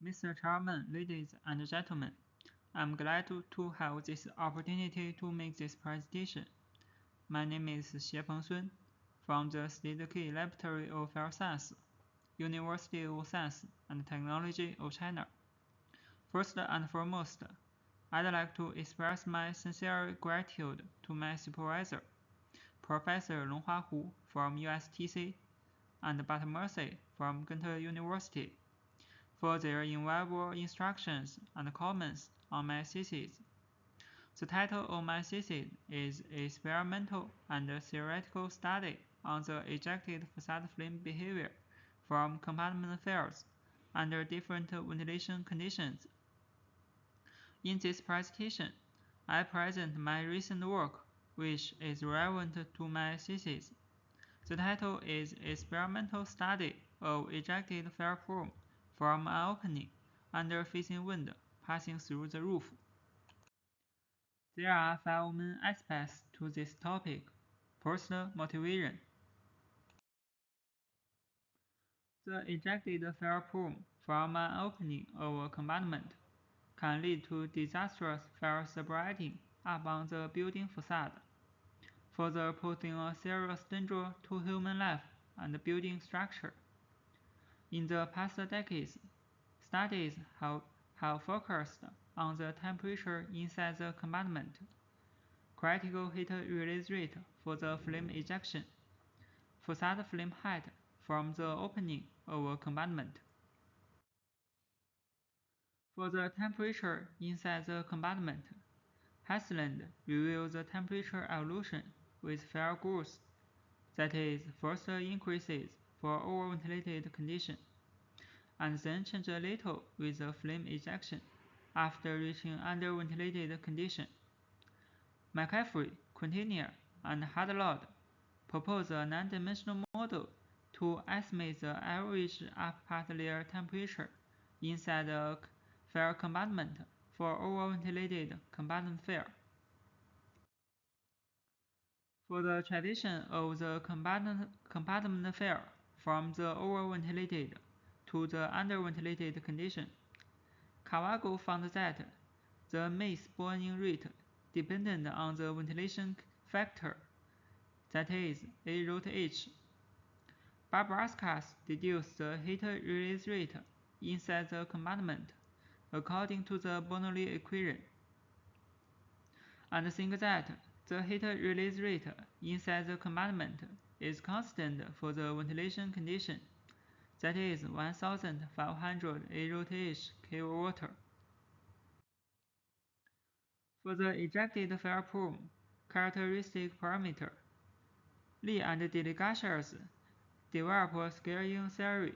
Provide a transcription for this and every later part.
Mr. Chairman, ladies and gentlemen, I'm glad to have this opportunity to make this presentation. My name is Xiepeng Sun from the State Key Laboratory of Fire Science, University of Science and Technology of China. First and foremost, I'd like to express my sincere gratitude to my supervisor, Professor Longhua Hu from USTC and But Mercy from Gunter University, for their invaluable instructions and comments on my thesis. The title of my thesis is Experimental and Theoretical Study on the Ejected Facade Flame Behavior from Compartment Fires under different ventilation conditions. In this presentation, I present my recent work, which is relevant to my thesis. The title is Experimental Study of Ejected Fire Plume from an opening under facing wind passing through the roof. There are 5 main aspects to this topic. First, motivation. The ejected fire plume from an opening of a compartment can lead to disastrous fire spreading up on the building facade, further posing a serious danger to human life and building structure. In the past decades, studies have focused on the temperature inside the compartment, critical heat release rate for the flame ejection, facade flame height from the opening of a compartment. For the temperature inside the compartment, Hasland reveals the temperature evolution with fire growth, that is, first increases for overventilated condition, and then changes a little with the flame ejection after reaching underventilated condition. McCaffrey, Quintinier, and Hadlord propose a non-dimensional model to estimate the average upper layer temperature inside a fire compartment for overventilated compartment fire. For the transition of the compartment fire from the overventilated to the underventilated condition, Carvago found that the mass burning rate depended on the ventilation factor, that is, A root H. Barbauskas deduced the heat release rate inside the compartment according to the Bernoulli equation, and think that the heat release rate inside the compartment is constant for the ventilation condition, that is 1500 A root H kW. For the ejected fire plume characteristic parameter, Lee and Delegatius developed a scaling theory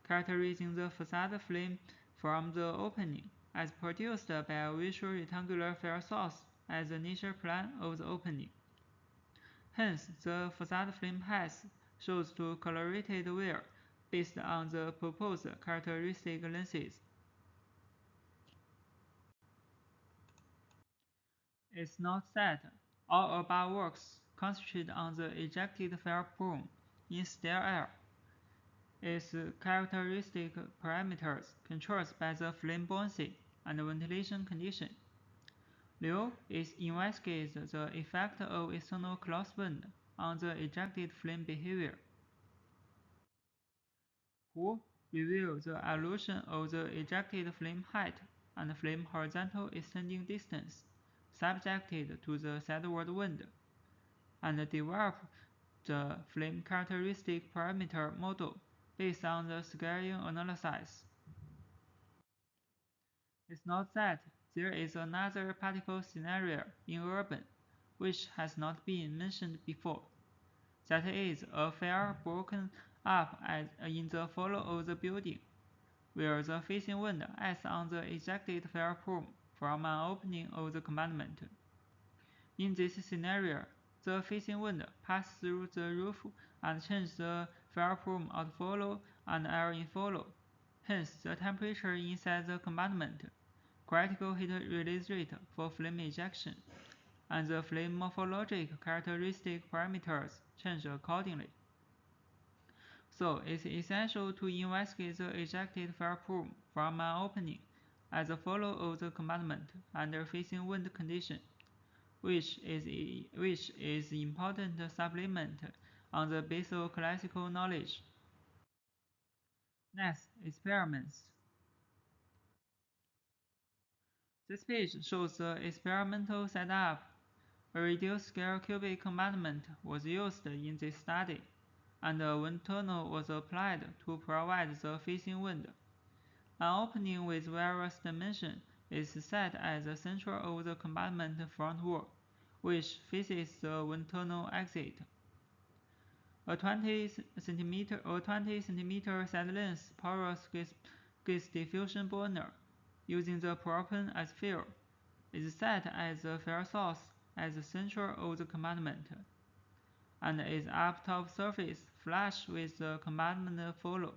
characterizing the facade flame from the opening as produced by a visual rectangular fire source at the initial plane of the opening. Hence, the facade flame height shows to correlated well based on the proposed characteristic lengths. It's not that all above works concentrate on the ejected fire plume in still air. Its characteristic parameters controlled by the flame buoyancy and ventilation condition. Liu is investigates the effect of external crosswind on the ejected flame behavior. Hu reveals the evolution of the ejected flame height and flame horizontal extending distance subjected to the sideward wind, and developed the flame characteristic parameter model based on the scaling analysis. It's not that there is another particle scenario in urban, which has not been mentioned before. That is, a fire broken up in the floor of the building, where the facing wind acts on the ejected fire plume from an opening of the compartment. In this scenario, the facing wind passes through the roof and changes the fire plume outflow and air inflow. Hence, the temperature inside the compartment, critical heat release rate for flame ejection, and the flame morphologic characteristic parameters change accordingly. So it's essential to investigate the ejected fire plume from an opening as a follow of the compartment under facing wind condition, which is important supplement on the basis of classical knowledge. Next, experiments. This page shows the experimental setup. A reduced scale cubic compartment was used in this study, and a wind tunnel was applied to provide the facing wind. An opening with various dimensions is set at the center of the compartment front wall, which faces the wind tunnel exit. A 20 cm side length porous gas diffusion burner, using the propane as fuel, is set as the fire source at the center of the compartment, and its up-top surface flush with the compartment floor.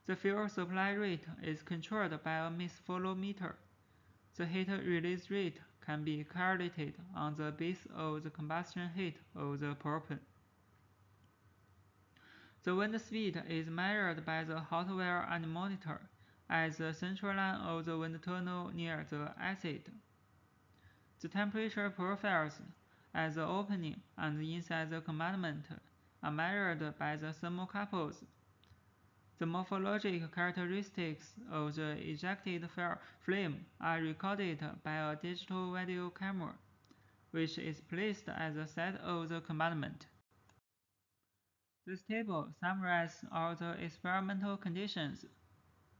The fuel supply rate is controlled by a mass flow meter. The heat release rate can be calculated on the basis of the combustion heat of the propane. The wind speed is measured by the hot wire anemometer at the central line of the wind tunnel near the exit. The temperature profiles at the opening and inside the compartment are measured by the thermocouples. The morphologic characteristics of the ejected flame are recorded by a digital video camera, which is placed at the side of the compartment. This table summarizes all the experimental conditions,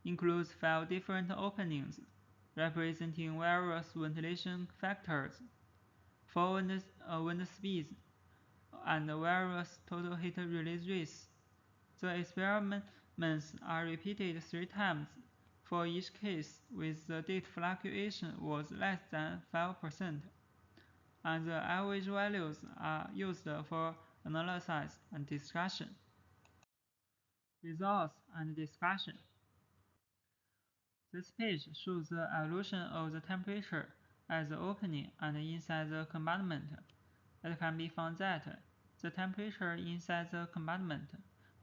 includes 5 different openings, representing various ventilation factors, 4 wind speeds, and various total heat release rates. The experiments are repeated 3 times for each case, with the date fluctuation was less than 5%, and the average values are used for analysis and discussion. Results and discussion. This page shows the evolution of the temperature at the opening and inside the compartment. It can be found that the temperature inside the compartment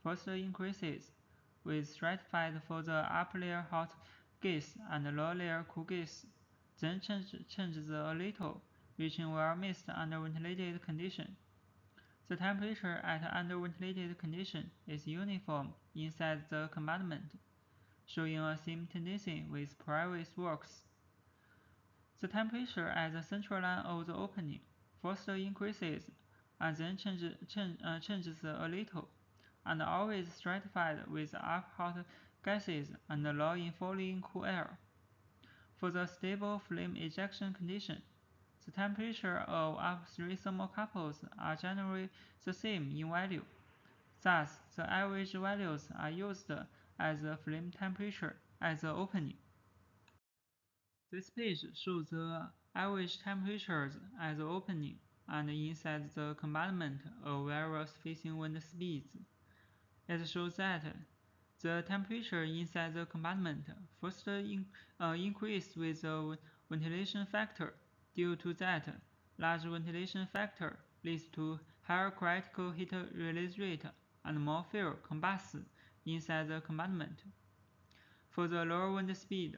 first increases with stratified for the upper layer hot gas and lower layer cool gas, then changes a little, reaching well mist under ventilated condition. The temperature at underventilated condition is uniform inside the compartment, showing a same tendency with previous works. The temperature at the central line of the opening first increases and then changes a little, and always stratified with up hot gases and low in falling cool air. For the stable flame ejection condition, the temperature of up 3 thermocouples are generally the same in value. Thus, the average values are used as the flame temperature at the opening. This page shows the average temperatures at the opening and inside the compartment of various facing wind speeds. It shows that the temperature inside the compartment first increased with the ventilation factor. Due to that, large ventilation factor leads to higher critical heat release rate and more fuel combusts inside the compartment. For the lower wind speed,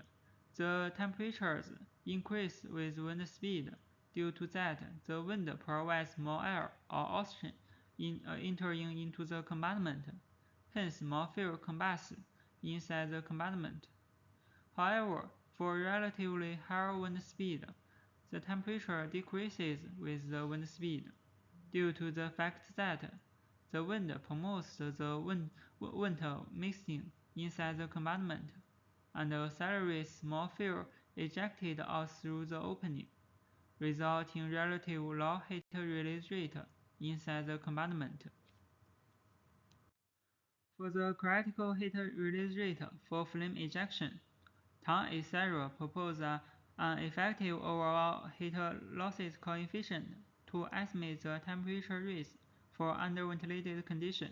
the temperatures increase with wind speed. Due to that, the wind provides more air or oxygen entering into the compartment. Hence, more fuel combusts inside the compartment. However, for relatively higher wind speed, the temperature decreases with the wind speed, due to the fact that the wind promotes the wind mixing inside the compartment and accelerates more fuel ejected out through the opening, resulting in relatively low heat release rate inside the compartment. For the critical heat release rate for flame ejection, Tang etc. propose an effective overall heat losses coefficient to estimate the temperature raise for underventilated condition,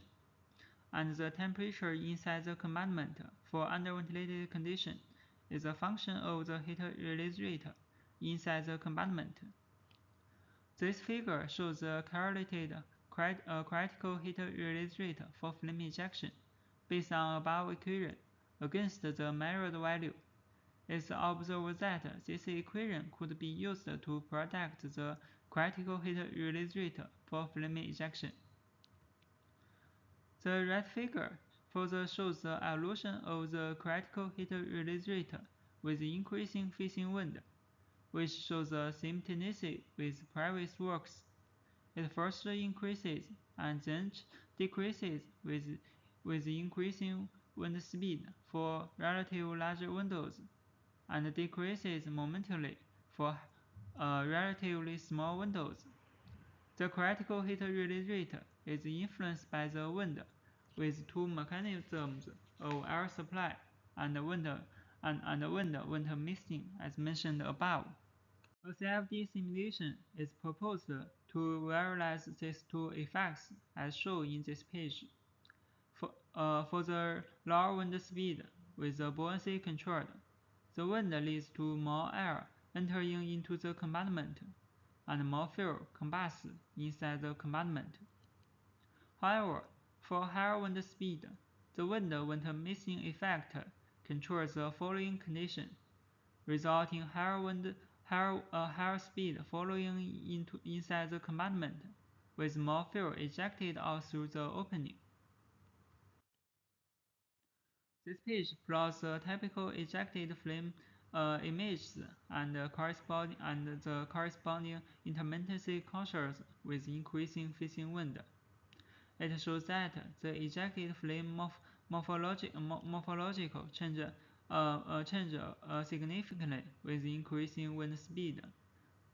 and the temperature inside the compartment for underventilated condition is a function of the heat release rate inside the compartment. This figure shows the calculated critical heat release rate for flame ejection based on above equation against the measured value. It's observed that this equation could be used to predict the critical heat release rate for flame ejection. The right figure further shows the evolution of the critical heat release rate with increasing facing wind, which shows a simultaneity with previous works. It first increases and then decreases with increasing wind speed for relatively large windows, and decreases momentarily for relatively small windows. The critical heat release rate is influenced by the wind, with two mechanisms of air supply and wind mixing as mentioned above. A CFD simulation is proposed to realize these two effects as shown in this page. For the lower wind speed with the buoyancy controlled, the wind leads to more air entering into the compartment, and more fuel combust inside the compartment. However, for higher wind speed, the wind missing effect controls the following condition, resulting higher speed flowing inside the compartment, with more fuel ejected out through the opening. This page plots the typical ejected flame images and the corresponding intermittency curves with increasing facing wind. It shows that the ejected flame morphological change significantly with increasing wind speed.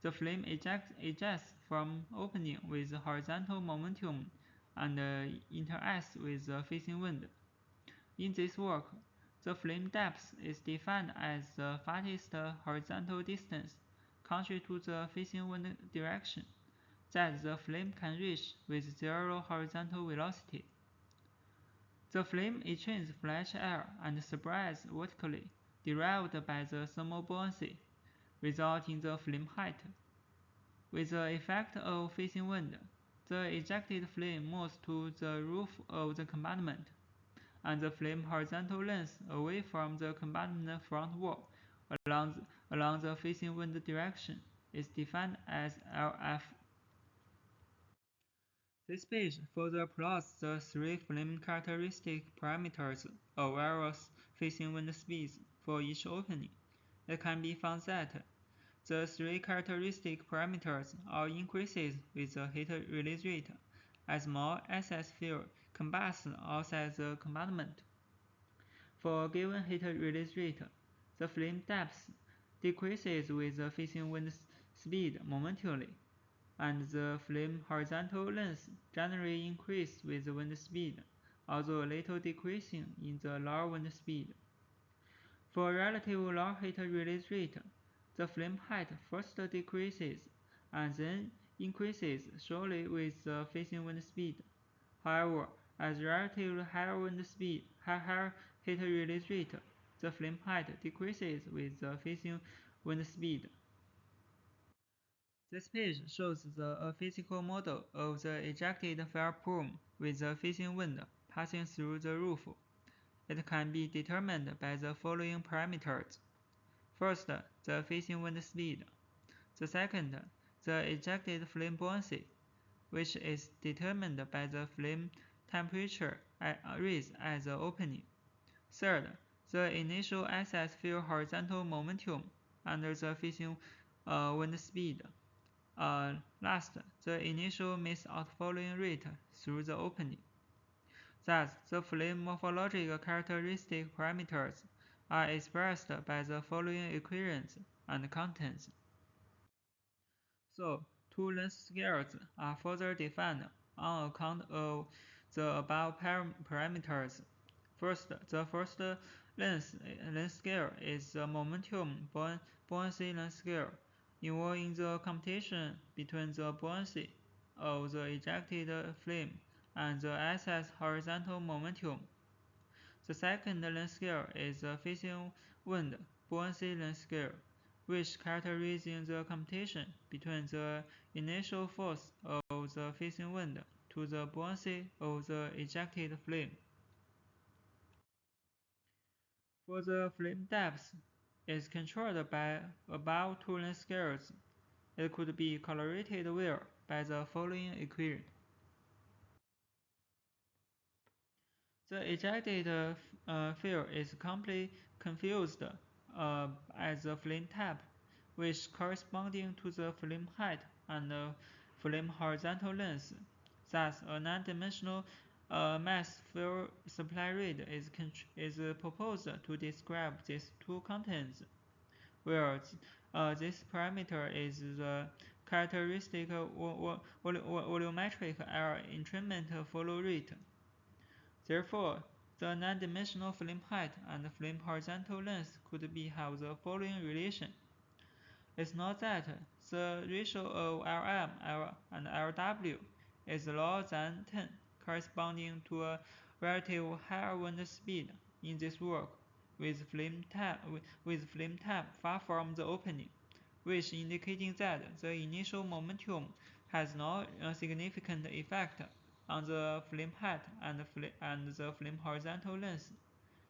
The flame ejects from opening with horizontal momentum and interacts with the facing wind. In this work, the flame depth is defined as the farthest horizontal distance contrary to the facing wind direction that the flame can reach with zero horizontal velocity. The flame exchanges fresh air and spreads vertically, derived by the thermal buoyancy, resulting in the flame height. With the effect of facing wind, the ejected flame moves to the roof of the compartment, and the flame horizontal length away from the compartment front wall along the facing wind direction is defined as LF. This page further plots the three flame characteristic parameters of various facing wind speeds for each opening. It can be found that the three characteristic parameters all increases with the heat release rate as more excess fuel combusts outside the compartment. For a given heat release rate, the flame depth decreases with the facing wind speed momentarily, and the flame horizontal length generally increases with the wind speed, although a little decreasing in the lower wind speed. For a relatively low heat release rate, the flame height first decreases and then increases slowly with the facing wind speed. However, at relatively higher heat release rate, the flame height decreases with the facing wind speed. This page shows a physical model of the ejected fire plume with the facing wind passing through the roof. It can be determined by the following parameters. First, the facing wind speed. The second, the ejected flame buoyancy, which is determined by the flame temperature raised at the opening. Third, the initial excess fuel horizontal momentum under the facing wind speed. Last, the initial mass outflowing rate through the opening. Thus, the flame morphological characteristic parameters are expressed by the following equations and contents. So, two length scales are further defined on account of the above parameters. First, the first length scale is the momentum buoyancy length scale, involving the computation between the buoyancy of the ejected flame and the excess horizontal momentum. The second length scale is the facing wind buoyancy length scale, which characterizes the computation between the initial force of the facing wind to the buoyancy of the ejected flame. For the flame depth, is controlled by above two length scales. It could be calculated well by the following equation. The ejected field is completely confused as the flame type, which corresponding to the flame height and flame horizontal length. Thus, a non-dimensional mass field supply rate is proposed to describe these two contents, where this parameter is the characteristic volumetric air entrainment flow rate. Therefore, the non-dimensional flame height and flame horizontal length could have the following relation. It's not that the ratio of Lm, L, and Lw is less than 10, corresponding to a relative higher wind speed in this work, with flame type far from the opening, which indicating that the initial momentum has no significant effect on the flame height and the flame horizontal length.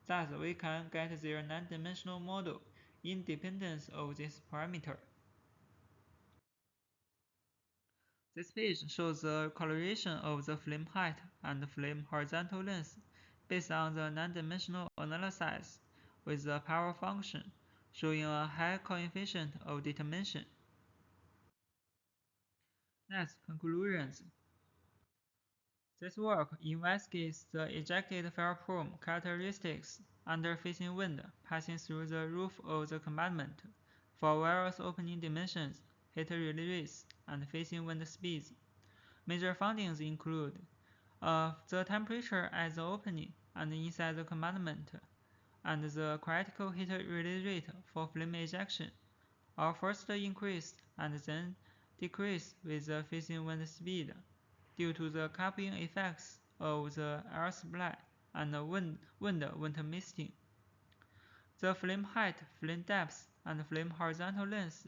Thus, we can get their non-dimensional model independent of this parameter. This page shows the correlation of the flame height and flame horizontal length based on the non-dimensional analysis with the power function, showing a high coefficient of determination. Next, conclusions. This work investigates the ejected field plume characteristics under facing wind passing through the roof of the compartment for various opening dimensions, heat release rates, and facing wind speeds. Major findings include the temperature at the opening and inside the compartment, and the critical heat release rate for flame ejection are first increased and then decreased with the facing wind speed, due to the coupling effects of the air supply and wind misting. The flame height, flame depth, and flame horizontal length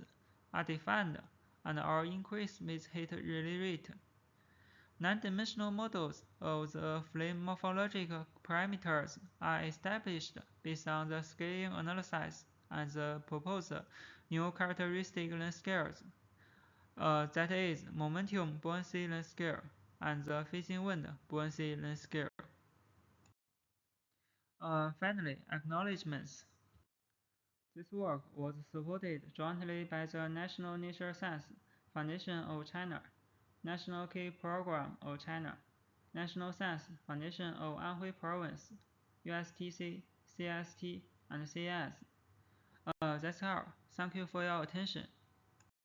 are defined and are increased with heat release rate. Non-dimensional models of the flame morphological parameters are established based on the scaling analysis and the proposed new characteristic length scales, that is, momentum buoyancy length scale and the facing wind buoyancy length scale. Finally, acknowledgements. This work was supported jointly by the National Nature Science Foundation of China, National Key Program of China, National Science Foundation of Anhui Province, USTC, CST, and CES. That's all. Thank you for your attention.